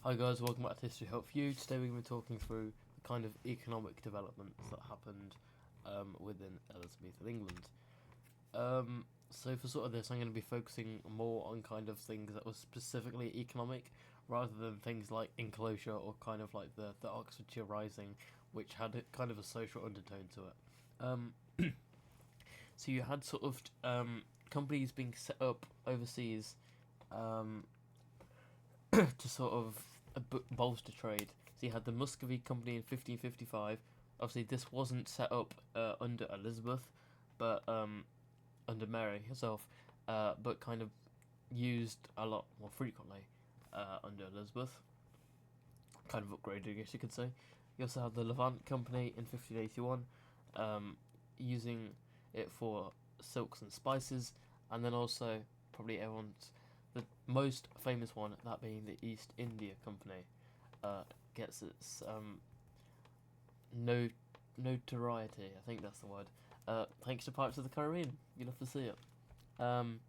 Hi guys, welcome back to History Help You. Today we're going to be talking through the kind of economic developments that happened within Elizabethan England. So for sort of this, I'm going to be focusing more on kind of things that were specifically economic, rather than things like enclosure or kind of like the Oxfordshire Rising, which had kind of a social undertone to it. So you had sort of companies being set up overseas to sort of bolster trade. So you had the Muscovy Company in 1555. Obviously, this wasn't set up under Elizabeth, but under Mary herself, but kind of used a lot more frequently under Elizabeth. Kind of upgraded, I guess you could say. You also had the Levant Company in 1581, using it for silks and spices, and then also probably everyone's the most famous one, that being the East India Company, gets its notoriety. I think that's the word. Thanks to Pirates of the Caribbean. You'll have to see it. And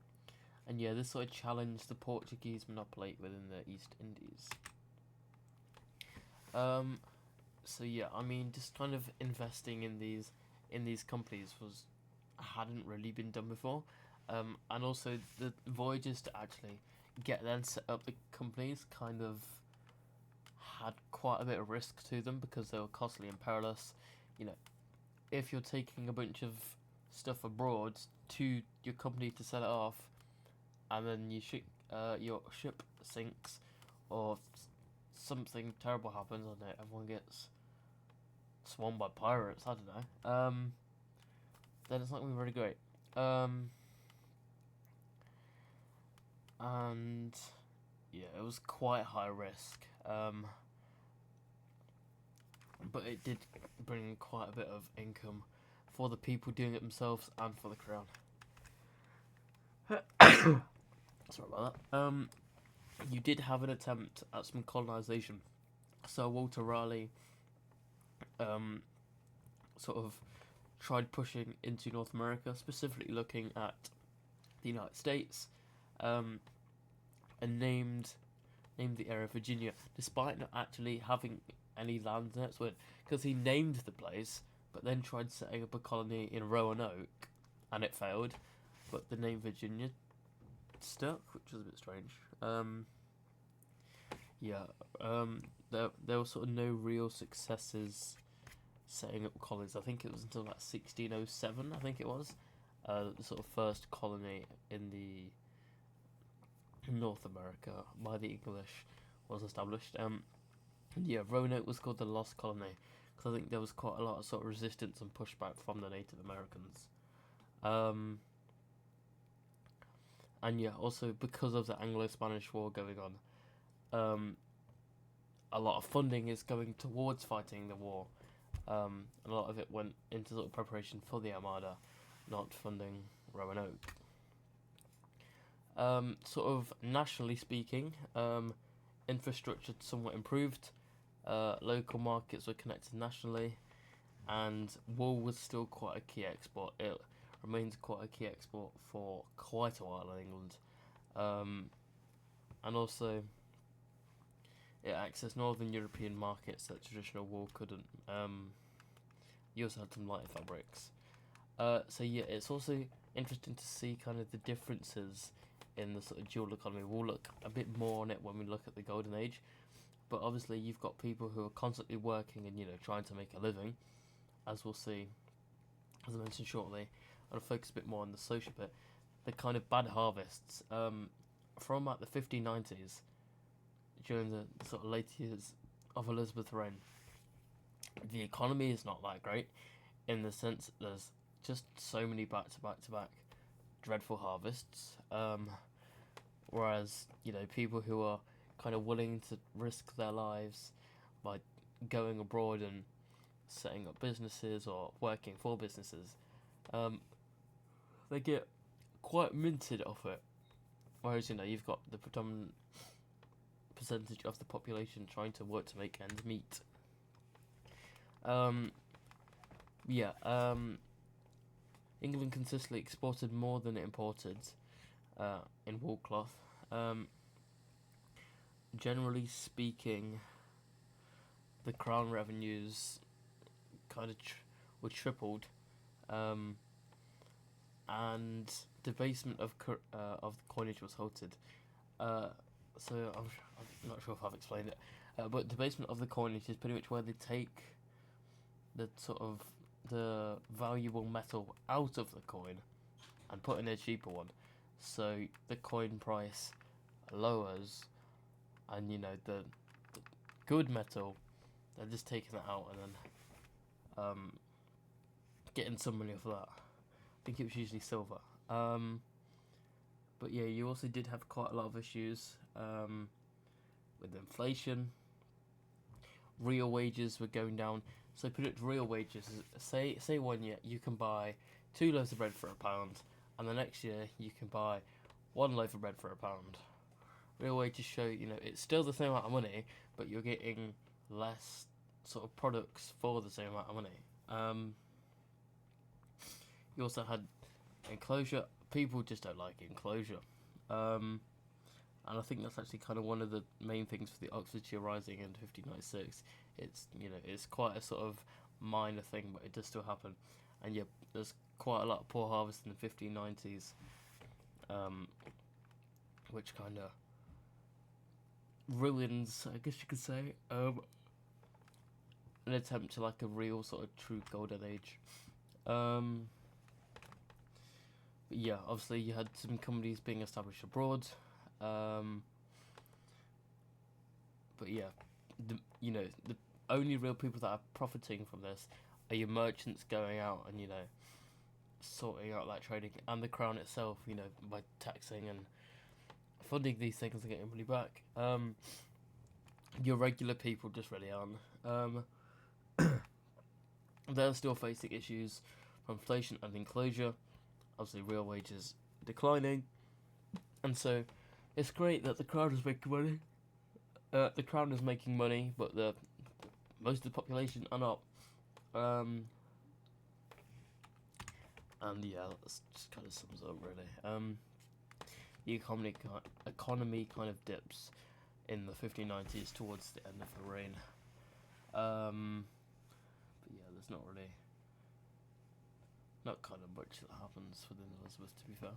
yeah, this sort of challenged the Portuguese monopoly within the East Indies. So yeah, I mean, just kind of investing in these companies hadn't really been done before. And also the voyages to actually get them set up the companies kind of had quite a bit of risk to them because they were costly and perilous. You know, if you're taking a bunch of stuff abroad to your company to sell it off, and then your ship sinks or something terrible happens, I don't know, everyone gets swarmed by pirates, I don't know, then it's not going to be very great. And yeah, it was quite high risk, but it did bring quite a bit of income for the people doing it themselves and for the crown. Sorry about that. You did have an attempt at some colonisation. So Walter Raleigh sort of tried pushing into North America, specifically looking at the United States, and named the area Virginia, despite not actually having any land in it. So because he named the place, but then tried setting up a colony in Roanoke, and it failed. But the name Virginia stuck, which was a bit strange. There were sort of no real successes setting up colonies. I think it was until about 1607. I think it was the sort of first colony in the North America by the English was established. Roanoke was called the Lost Colony because I think there was quite a lot of sort of resistance and pushback from the Native Americans. And yeah, also because of the Anglo-Spanish War going on, a lot of funding is going towards fighting the war. A lot of it went into sort of preparation for the Armada, not funding Roanoke. Sort of nationally speaking, infrastructure somewhat improved. Local markets were connected nationally, and wool was still quite a key export. It remains quite a key export for quite a while in England. And also, it accessed northern European markets that traditional wool couldn't. You also had some light fabrics. So yeah, it's also interesting to see kind of the differences in the sort of dual economy. We'll look a bit more on it when we look at the Golden Age, but obviously you've got people who are constantly working and trying to make a living, as we'll see, as I mentioned shortly. I'll focus a bit more on the social bit. The kind of bad harvests from like the 1590s, during the sort of late years of Elizabeth's reign. The economy is not that great, in the sense that there's just so many back to back dreadful harvests. Whereas people who are kind of willing to risk their lives by going abroad and setting up businesses or working for businesses, they get quite minted off it. Whereas you've got the predominant percentage of the population trying to work to make ends meet. England consistently exported more than it imported in wool cloth. generally speaking, the crown revenues kind of were tripled, um, and debasement of the coinage was halted. So I'm not sure if I've explained it, but debasement of the coinage is pretty much where they take the sort of the valuable metal out of the coin and put in a cheaper one. So the coin price lowers, and the good metal, they're just taking that out and then getting some money off of that. I think it was usually silver. But yeah, you also did have quite a lot of issues with inflation. Real wages were going down. So predict real wages. Say 1 year you can buy 2 loaves of bread for £1, and the next year you can buy 1 loaf of bread for £1. Real wages show it's still the same amount of money, but you're getting less sort of products for the same amount of money. You also had enclosure. People just don't like enclosure. And I think that's actually kind of one of the main things for the Oxfordshire Rising in 1596. It's quite a sort of minor thing, but it does still happen. And yeah, there's quite a lot of poor harvest in the 1590s, which kind of ruins, I guess you could say, an attempt to like a real sort of true golden age. But yeah, obviously you had some companies being established abroad. But yeah, the only real people that are profiting from this are your merchants going out and sorting out that trading, and the crown itself, by taxing and funding these things and getting money back. Your regular people just really aren't. They're still facing issues from inflation and enclosure. Obviously, real wages declining, and so it's great that the crown is making money. The crown is making money, but most of the population are not. And yeah, that just kind of sums up really. The economy kind of dips in the 1590s towards the end of the reign. But yeah, there's not kind of much that happens within Elizabeth, to be fair.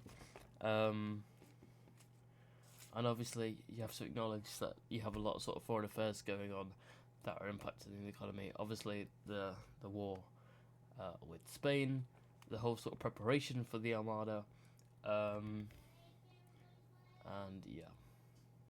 And obviously, you have to acknowledge that you have a lot of sort of foreign affairs going on that are impacting the economy. Obviously, the war with Spain, the whole sort of preparation for the Armada, and yeah.